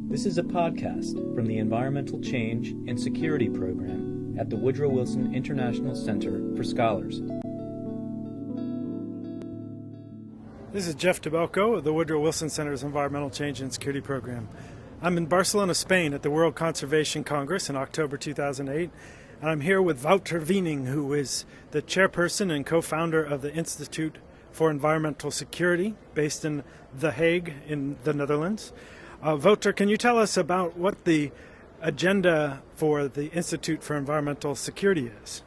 This is a podcast from the Environmental Change and Security Program at the Woodrow Wilson International Center for Scholars. This is Geoff Dabelko of the Woodrow Wilson Center's Environmental Change and Security Program. I'm in Barcelona, Spain at the World Conservation Congress in October 2008, and I'm here with Wouter Veening, who is the chairperson and co-founder of the Institute for Environmental Security based in The Hague in the Netherlands. Wouter, can you tell us about what the agenda for the Institute for Environmental Security is?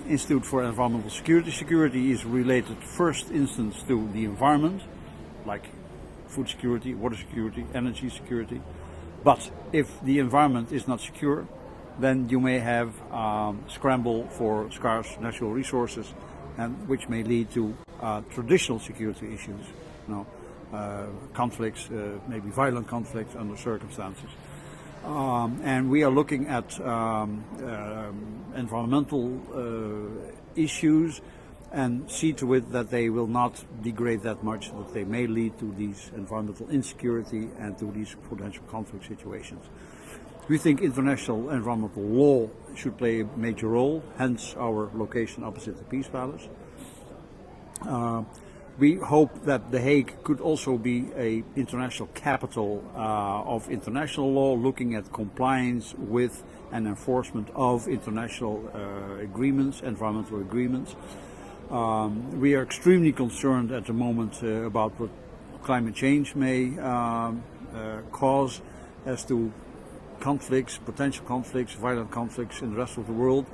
Institute for Environmental Security. Security is related first instance to the environment, like food security, water security, energy security. But if the environment is not secure, then you may have scramble for scarce natural resources, and which may lead to traditional security issues, conflicts, maybe violent conflicts under circumstances. And we are looking at environmental issues and see to it that they will not degrade that much, that they may lead to these environmental insecurity and to these potential conflict situations. We think international environmental law should play a major role, hence our location opposite the Peace Palace. We hope that The Hague could also be an international capital of international law, looking at compliance with and enforcement of international agreements, environmental agreements. We are extremely concerned at the moment about what climate change may cause as to conflicts, potential conflicts, violent conflicts in the rest of the world.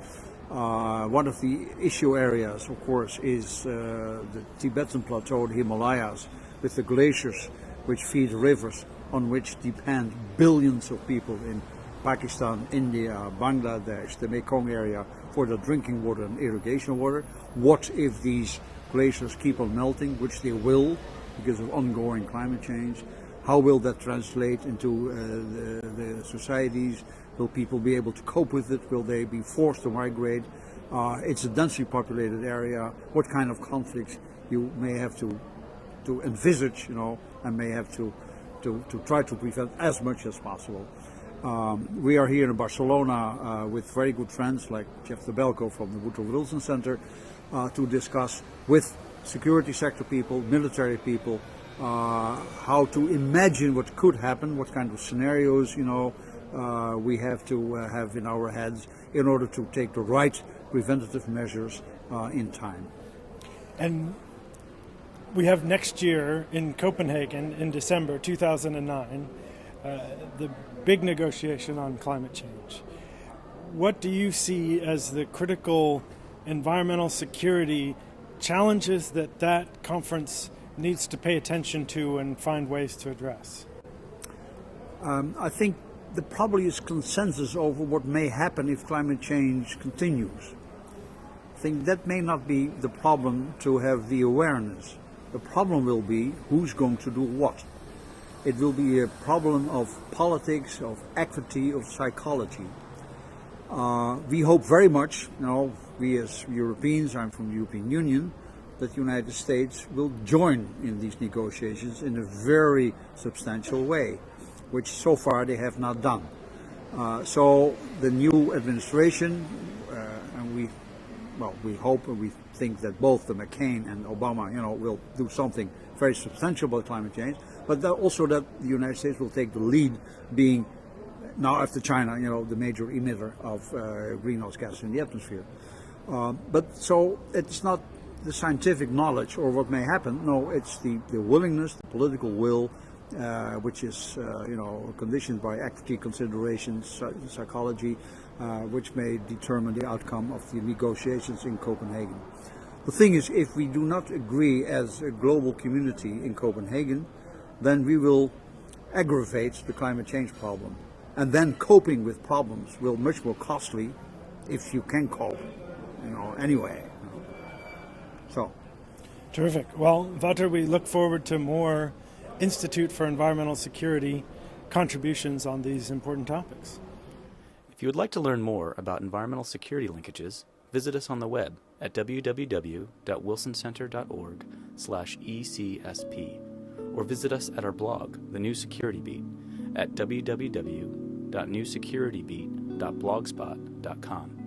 One of the issue areas, of course, is the Tibetan Plateau, the Himalayas, with the glaciers which feed rivers on which depend billions of people in Pakistan, India, Bangladesh, the Mekong area for their drinking water and irrigation water. What if these glaciers keep on melting, which they will because of ongoing climate change? How will that translate into the societies? Will people be able to cope with it? Will they be forced to migrate? It's a densely populated area. What kind of conflicts you may have to envisage, and may have to try to prevent as much as possible. We are here in Barcelona with very good friends like Geoff Dabelko from the Woodrow Wilson Center to discuss with security sector people, military people, how to imagine what could happen, what kind of scenarios, we have to have in our heads in order to take the right preventative measures in time. And we have next year in Copenhagen in December 2009 the big negotiation on climate change. What do you see as the critical environmental security challenges that conference needs to pay attention to and find ways to address? I think there probably is consensus over what may happen if climate change continues. I think that may not be the problem to have the awareness. The problem will be who's going to do what. It will be a problem of politics, of equity, of psychology. We hope very much, we as Europeans, I'm from the European Union, that the United States will join in these negotiations in a very substantial way, which so far they have not done. So the new administration, and we hope and we think that both the McCain and Obama, will do something very substantial about climate change, but also that the United States will take the lead, being now after China, the major emitter of greenhouse gases in the atmosphere. But so it's not the scientific knowledge or what may happen. No, it's the willingness, the political will, which is conditioned by equity considerations, psychology, which may determine the outcome of the negotiations in Copenhagen. The thing is, if we do not agree as a global community in Copenhagen, then we will aggravate the climate change problem. And then coping with problems will be much more costly if you can cope, anyway. So. Terrific. Well, Wouter, we look forward to more Institute for Environmental Security contributions on these important topics. If you would like to learn more about environmental security linkages, visit us on the web at www.wilsoncenter.org/ECSP, or visit us at our blog, The New Security Beat, at www.newsecuritybeat.blogspot.com.